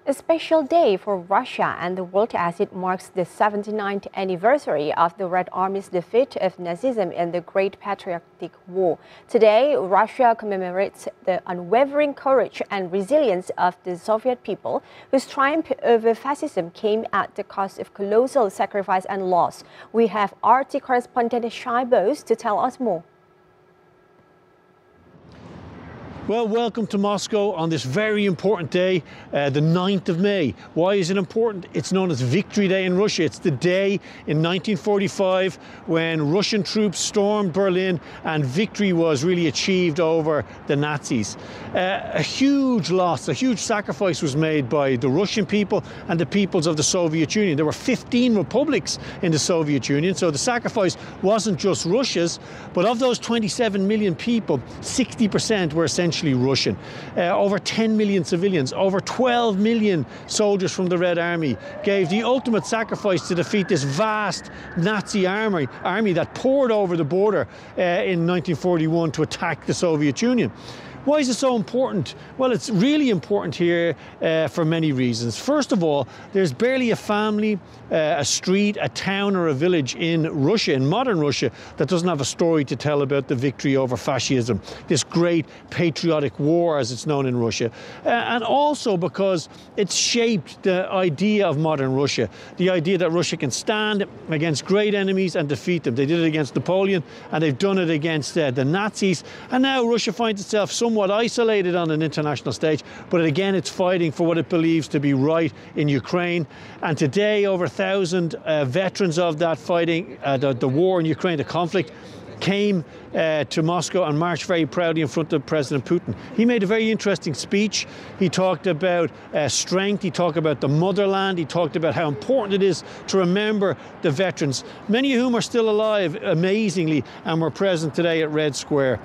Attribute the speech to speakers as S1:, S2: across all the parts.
S1: A special day for Russia and the world as it marks the 79th anniversary of the Red Army's defeat of Nazism in the Great Patriotic War. Today, Russia commemorates the unwavering courage and resilience of the Soviet people, whose triumph over fascism came at the cost of colossal sacrifice and loss. We have RT correspondent Shai Bose to tell us more.
S2: Well, welcome to Moscow on this very important day, the 9th of May. Why is it important? It's known as Victory Day in Russia. It's the day in 1945 when Russian troops stormed Berlin and victory was really achieved over the Nazis. A huge loss, a huge sacrifice was made by the Russian people and the peoples of the Soviet Union. There were 15 republics in the Soviet Union, so the sacrifice wasn't just Russia's, but of those 27 million people, 60% were essentially Russian. Over 10 million civilians, over 12 million soldiers from the Red Army gave the ultimate sacrifice to defeat this vast Nazi army that poured over the border in 1941 to attack the Soviet Union. Why is it so important? Well, it's really important here for many reasons. First of all, there's barely a family, a street, a town or a village in Russia, in modern Russia, that doesn't have a story to tell about the victory over fascism, this great patriotic war as it's known in Russia. And also because it's shaped the idea of modern Russia, the idea that Russia can stand against great enemies and defeat them. They did it against Napoleon and they've done it against the Nazis. And now Russia finds itself somewhat isolated on an international stage, but again it's fighting for what it believes to be right in Ukraine. And today over 1,000 veterans of that fighting, the war in Ukraine, the conflict, came to Moscow and marched very proudly in front of President Putin. He made a very interesting speech. He talked about strength, he talked about the motherland, he talked about how important it is to remember the veterans, many of whom are still alive, amazingly, and were present today at Red Square.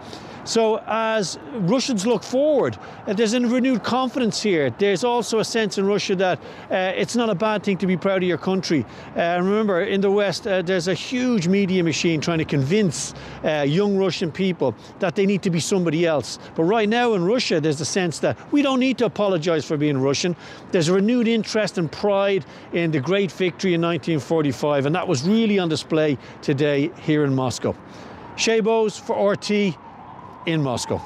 S2: So as Russians look forward, there's a renewed confidence here. There's also a sense in Russia that it's not a bad thing to be proud of your country. Remember, in the West, there's a huge media machine trying to convince young Russian people that they need to be somebody else. But right now in Russia, there's a sense that we don't need to apologize for being Russian. There's a renewed interest and pride in the great victory in 1945, and that was really on display today here in Moscow. Shai Bose for RT in Moscow.